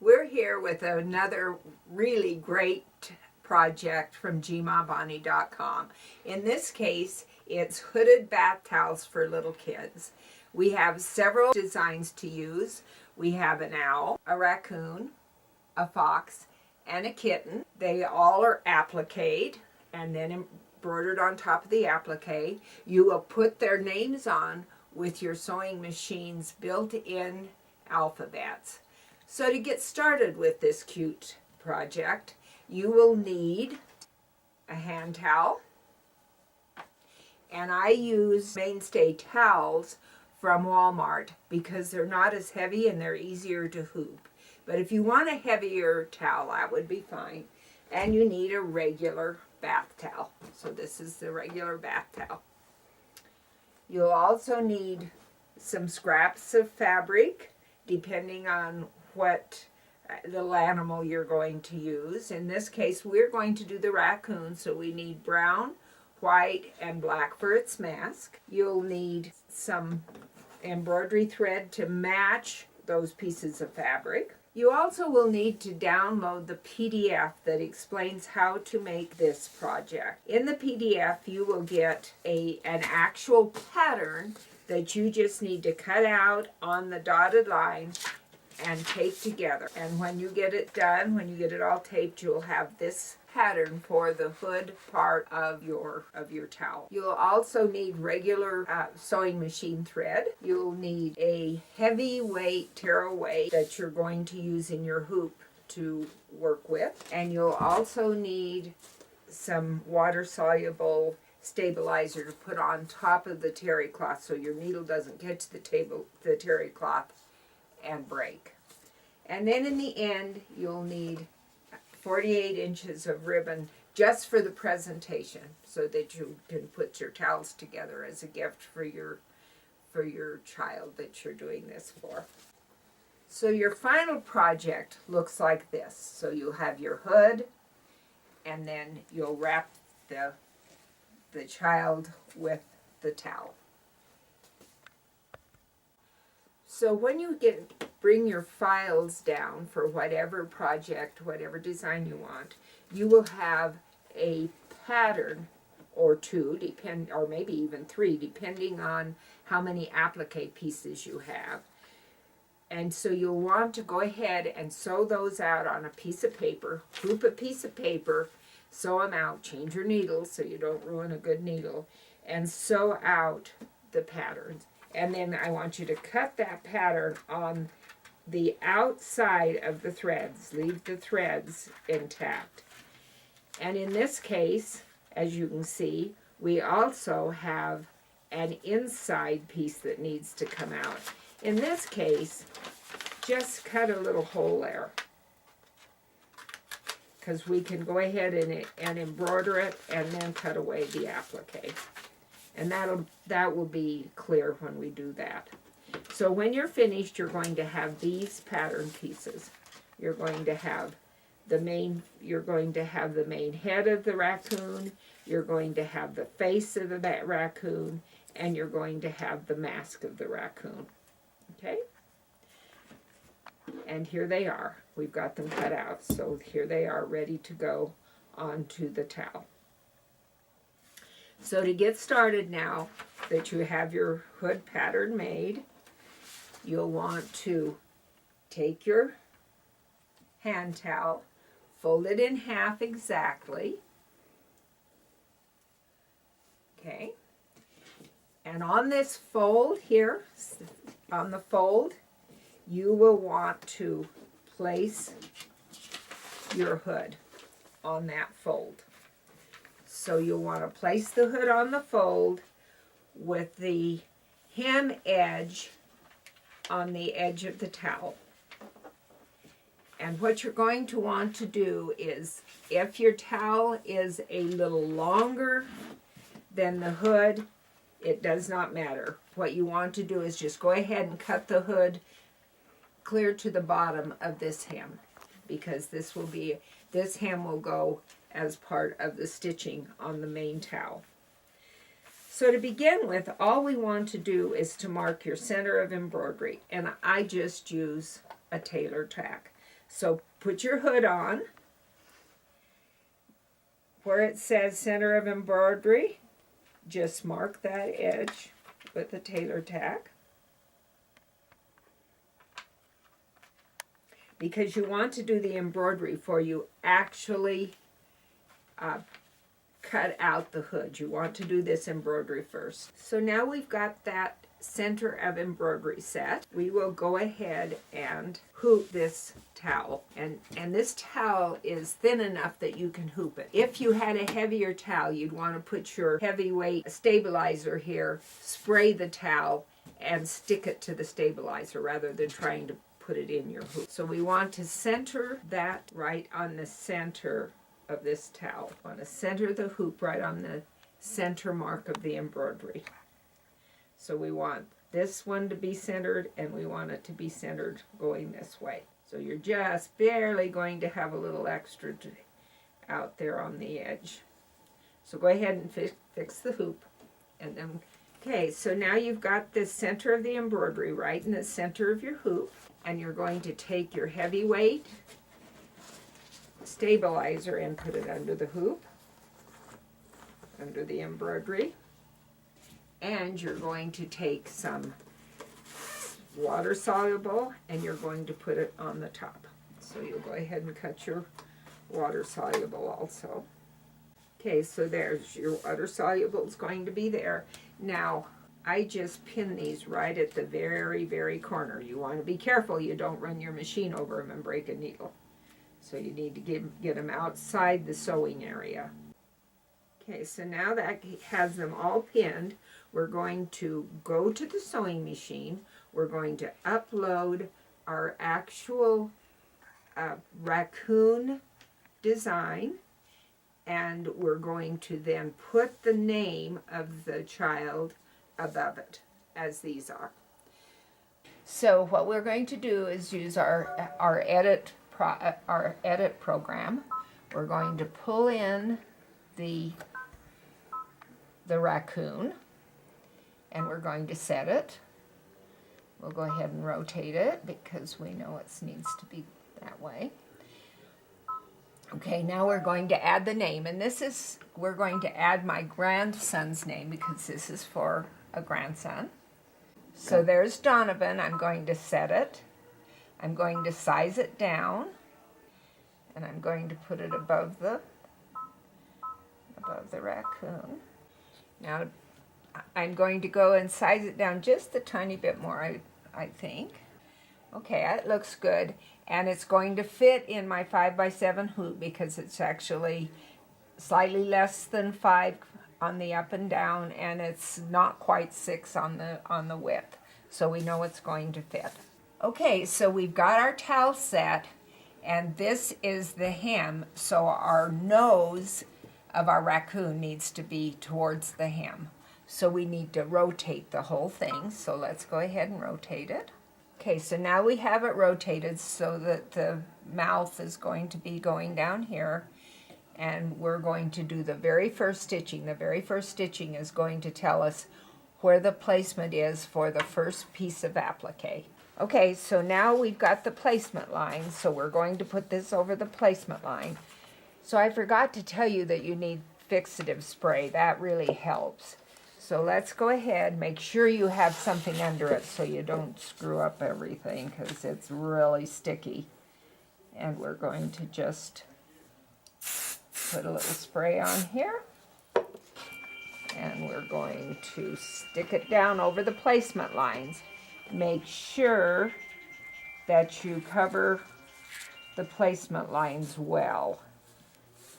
We're here with another really great project from gmabani.com. In this case, it's hooded bath towels for little kids. We have several designs to use. We have an owl, a raccoon, a fox, and a kitten. They all are appliqued and then embroidered on top of the applique. You will put their names on with your sewing machine's built-in alphabets. So to get started with this cute project, you will need a hand towel, and I use mainstay towels from Walmart because they're not as heavy and they're easier to hoop. But if you want a heavier towel, that would be fine. And you need a regular bath towel. So this is the regular bath towel. You'll also need some scraps of fabric, depending on what little animal you're going to use. In this case, we're going to do the raccoon, so we need brown, white, and black for its mask. You'll need some embroidery thread to match those pieces of fabric. You also will need to download the PDF that explains how to make this project. In the PDF, you will get an actual pattern that you just need to cut out on the dotted line and tape together. And when you get it done, when you get it all taped, you'll have this pattern for the hood part of your towel. You'll also need regular sewing machine thread. You'll need a heavyweight tearaway that you're going to use in your hoop to work with. And you'll also need some water-soluble stabilizer to put on top of the terry cloth so your needle doesn't catch the terry cloth and break. And then in the end, you'll need 48 inches of ribbon just for the presentation so that you can put your towels together as a gift for your child that you're doing this for. So your final project looks like this. So you'll have your hood, and then you'll wrap the child with the towel. So when you bring your files down for whatever project, whatever design you want, you will have a pattern or two, or maybe even three, depending on how many applique pieces you have. And so you'll want to go ahead and sew those out on a piece of paper, hoop a piece of paper, sew them out, change your needles so you don't ruin a good needle, and sew out the patterns. And then I want you to cut that pattern on the outside of the threads. Leave the threads intact. And in this case, as you can see, we also have an inside piece that needs to come out. In this case, just cut a little hole there, because we can go ahead and embroider it and then cut away the applique. And that will be clear when we do that. So when you're finished, you're going to have these pattern pieces. You're going to have the main head of the raccoon, you're going to have the face of the raccoon, and you're going to have the mask of the raccoon. Okay? And here they are. We've got them cut out. So here they are, ready to go onto the towel. So to get started now that you have your hood pattern made, you'll want to take your hand towel, fold it in half exactly. Okay. And on this fold here, on the fold, you will want to place your hood on that fold. So you'll want to place the hood on the fold with the hem edge on the edge of the towel. And what you're going to want to do is, if your towel is a little longer than the hood, it does not matter. What you want to do is just go ahead and cut the hood clear to the bottom of this hem, because this hem will go as part of the stitching on the main towel. So to begin with, all we want to do is to mark your center of embroidery, and I just use a tailor tack. So put your hood on. Where it says center of embroidery, just mark that edge with a tailor tack. Because you want to do the embroidery before you actually cut out the hood. You want to do this embroidery first. So now we've got that center of embroidery set. We will go ahead and hoop this towel. And this towel is thin enough that you can hoop it. If you had a heavier towel, you'd want to put your heavyweight stabilizer here, spray the towel, and stick it to the stabilizer rather than trying to put it in your hoop. So we want to center that right on the center of this towel. I want to center the hoop right on the center mark of the embroidery. So we want this one to be centered, and we want it to be centered going this way. So you're just barely going to have a little extra out there on the edge. So go ahead and fix the hoop. And then, okay, so now you've got the center of the embroidery right in the center of your hoop, and you're going to take your heavyweight stabilizer and put it under the hoop, under the embroidery. And you're going to take some water soluble and you're going to put it on the top. So you'll go ahead and cut your water soluble also. Okay, so there's your water soluble is going to be there. Now, I just pin these right at the very, very corner. You want to be careful you don't run your machine over them and break a needle. So you need to get them outside the sewing area. Okay, so now that has them all pinned, we're going to go to the sewing machine. We're going to upload our actual raccoon design, and we're going to then put the name of the child above it, as these are. So what we're going to do is use our edit program. We're going to pull in the raccoon, and we're going to set it. We'll go ahead and rotate it because we know it needs to be that way. Okay, now we're going to add the name, and we're going to add my grandson's name because this is for a grandson. So there's Donovan. I'm going to set it. I'm going to size it down, and I'm going to put it above the raccoon. Now I'm going to go and size it down just a tiny bit more, I think. Okay, it looks good. And it's going to fit in my 5x7 hoop because it's actually slightly less than 5 on the up and down, and it's not quite 6 on the width. So we know it's going to fit. Okay, so we've got our towel set, and this is the hem. So our nose of our raccoon needs to be towards the hem. So we need to rotate the whole thing. So let's go ahead and rotate it. Okay, so now we have it rotated so that the mouth is going to be going down here, and we're going to do the very first stitching. The very first stitching is going to tell us where the placement is for the first piece of applique. Okay, so now we've got the placement line, so we're going to put this over the placement line. So I forgot to tell you that you need fixative spray. That really helps. So let's go ahead, make sure you have something under it so you don't screw up everything because it's really sticky. And we're going to just put a little spray on here. And we're going to stick it down over the placement lines. Make sure that you cover the placement lines well.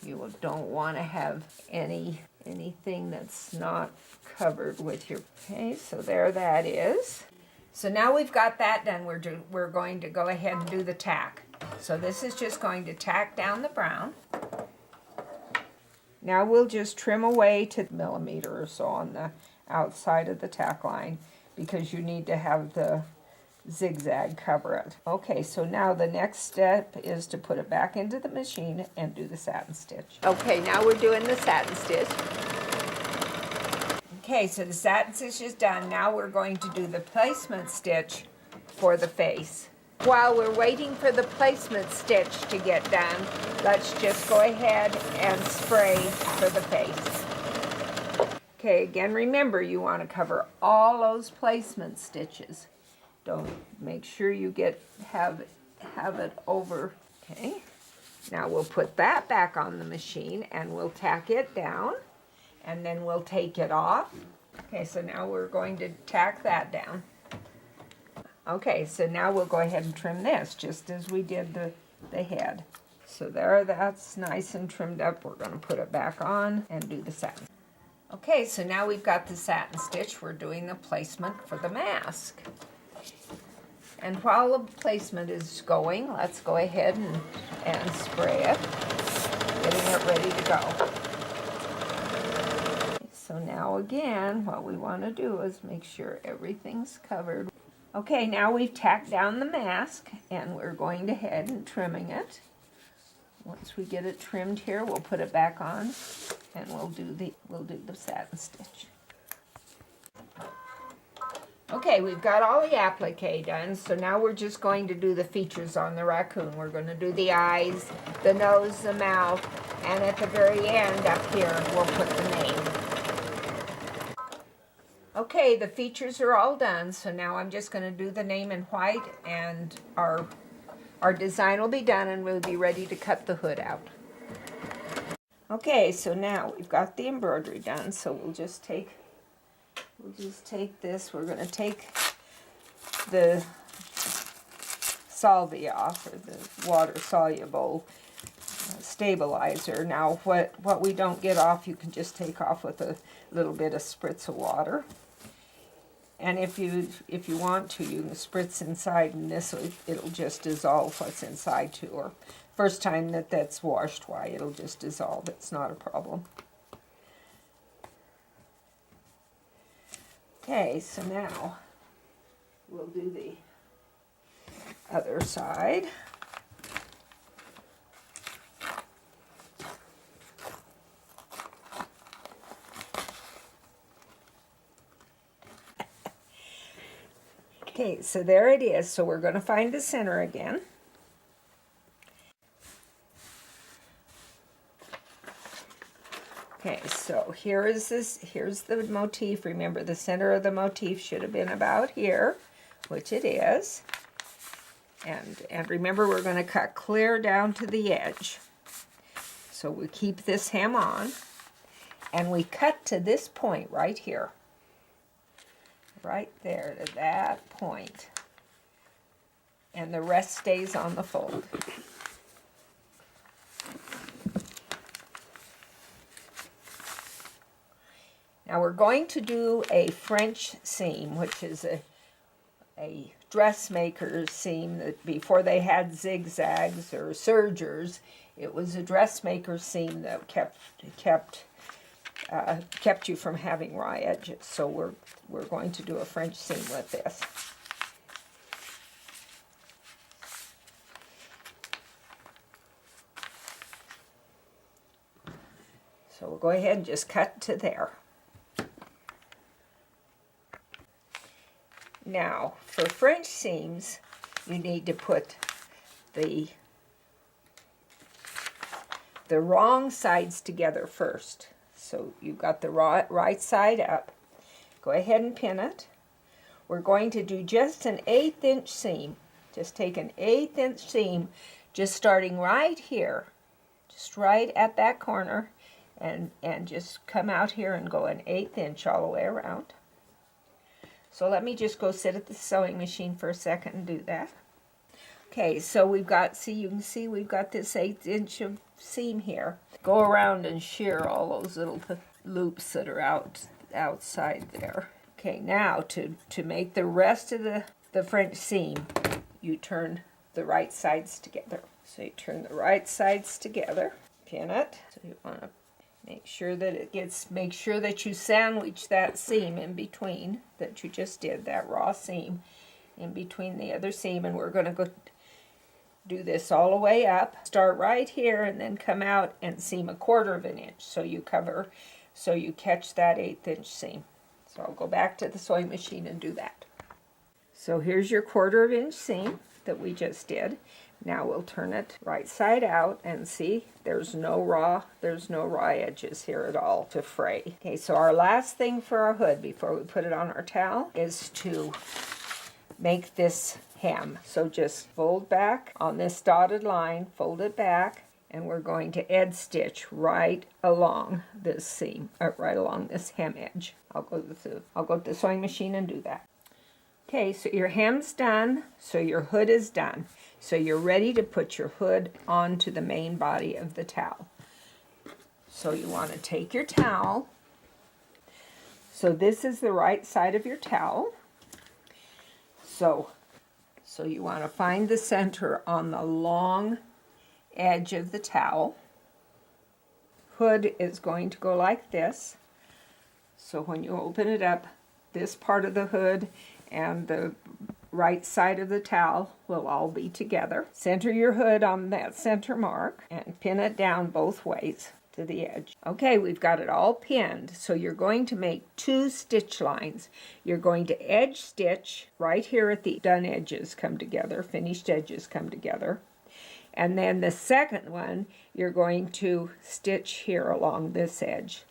You don't want to have anything that's not covered with your paste. So there that is. So now we've got that done. We're going to go ahead and do the tack. So this is just going to tack down the brown. Now we'll just trim away to 1 millimeter or so on the outside of the tack line because you need to have the zigzag cover it. Okay, so now the next step is to put it back into the machine and do the satin stitch. Okay, now we're doing the satin stitch. Okay, so the satin stitch is done. Now we're going to do the placement stitch for the face. While we're waiting for the placement stitch to get done, let's just go ahead and spray for the face. Okay, again, remember you want to cover all those placement stitches. Don't make sure you have it over. Okay, now we'll put that back on the machine and we'll tack it down, and then we'll take it off. Okay, so now we're going to tack that down. Okay, so now we'll go ahead and trim this, just as we did the head. So there, that's nice and trimmed up. We're going to put it back on and do the satin. Okay, so now we've got the satin stitch. We're doing the placement for the mask. And while the placement is going, let's go ahead and spray it, getting it ready to go. So now again, what we want to do is make sure everything's covered. Okay, now we've tacked down the mask, and we're going to head and trimming it. Once we get it trimmed here, we'll put it back on, and we'll do the satin stitch. Okay, we've got all the applique done, so now we're just going to do the features on the raccoon. We're going to do the eyes, the nose, the mouth, and at the very end up here, we'll put the name. Okay, the features are all done, so now I'm just going to do the name in white, and our design will be done, and we'll be ready to cut the hood out. Okay, so now we've got the embroidery done, so we'll just take this. We're going to take the solvia off, or the water-soluble stabilizer. Now, what we don't get off, you can just take off with a little bit of spritz of water. And if you want to, you can spritz inside, and it'll just dissolve what's inside too. Or first time that's washed, why, it'll just dissolve. It's not a problem. Okay, so now we'll do the other side. Okay, so there it is. So we're going to find the center again. Okay, so here's the motif. Remember, the center of the motif should have been about here, which it is. And remember, we're going to cut clear down to the edge. So we keep this hem on, and we cut to this point right here. Right there to that point, and the rest stays on the fold. Now we're going to do a French seam, which is a dressmaker's seam. That before they had zigzags or sergers, it was a dressmaker's seam that kept you from having raw edges. So we're going to do a French seam with this. So we'll go ahead and just cut to there. Now, for French seams, you need to put the wrong sides together first. So you've got the right side up. Go ahead and pin it. We're going to do just an 1/8 inch seam. Just take an 1/8 inch seam, just starting right here, just right at that corner, and just come out here and go an 1/8 inch all the way around. So let me just go sit at the sewing machine for a second and do that. Okay, so we've got, you can see we've got this 1/8 inch of seam here. Go around and shear all those little loops that are outside there. Okay, now to make the rest of the French seam, you turn the right sides together. So you turn the right sides together, pin it. So you want to make sure that you sandwich that seam in between that you just did, that raw seam in between the other seam, and we're going to go do this all the way up. Start right here and then come out and seam 1/4 inch. So you catch that 1/8 inch seam. So I'll go back to the sewing machine and do that. So here's your 1/4 inch seam. that we just did. Now we'll turn it right side out and see there's no raw edges here at all to fray. Okay, so our last thing for our hood before we put it on our towel is to make this hem. So just fold back on this dotted line, fold it back, and we're going to edge stitch right along this seam, right along this hem edge. I'll go to the sewing machine and do that. Okay, so your hem's done, so your hood is done. So you're ready to put your hood onto the main body of the towel. So you want to take your towel. So this is the right side of your towel. So you want to find the center on the long edge of the towel. Hood is going to go like this. So when you open it up, this part of the hood and the right side of the towel will all be together. Center your hood on that center mark and pin it down both ways to the edge. Okay, we've got it all pinned. So you're going to make 2 stitch lines. You're going to edge stitch right here at the done edges come together, finished edges come together. And then the second one, you're going to stitch here along this edge.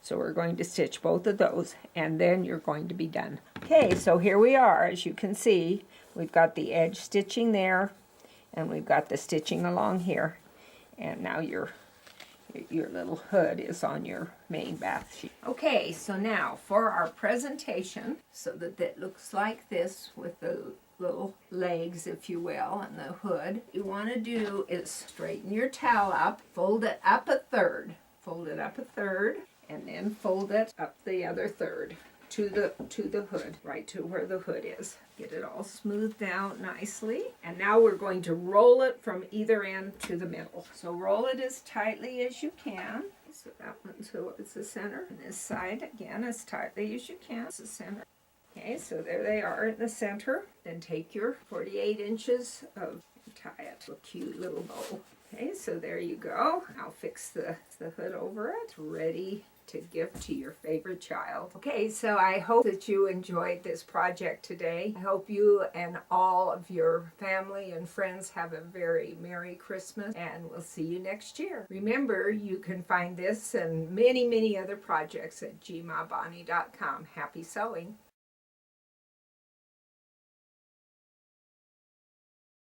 So we're going to stitch both of those, and then you're going to be done. Okay, so here we are. As you can see, we've got the edge stitching there, and we've got the stitching along here. And now your little hood is on your main bath sheet. Okay, so now for our presentation, so that it looks like this with the little legs, if you will, and the hood, what you want to do is straighten your towel up, fold it up a third, and then fold it up the other third to the hood, right to where the hood is. Get it all smoothed out nicely. And now we're going to roll it from either end to the middle. So roll it as tightly as you can. So that one towards the center. And this side, again, as tightly as you can. It's the center. Okay, so there they are in the center. Then take your 48 inches of, tie it to a cute little bow. Okay, so there you go. I'll fix the hood over it. Ready to gift to your favorite child. Okay, so I hope that you enjoyed this project today. I hope you and all of your family and friends have a very Merry Christmas, and we'll see you next year. Remember, you can find this and many, many other projects at gmabani.com. Happy sewing!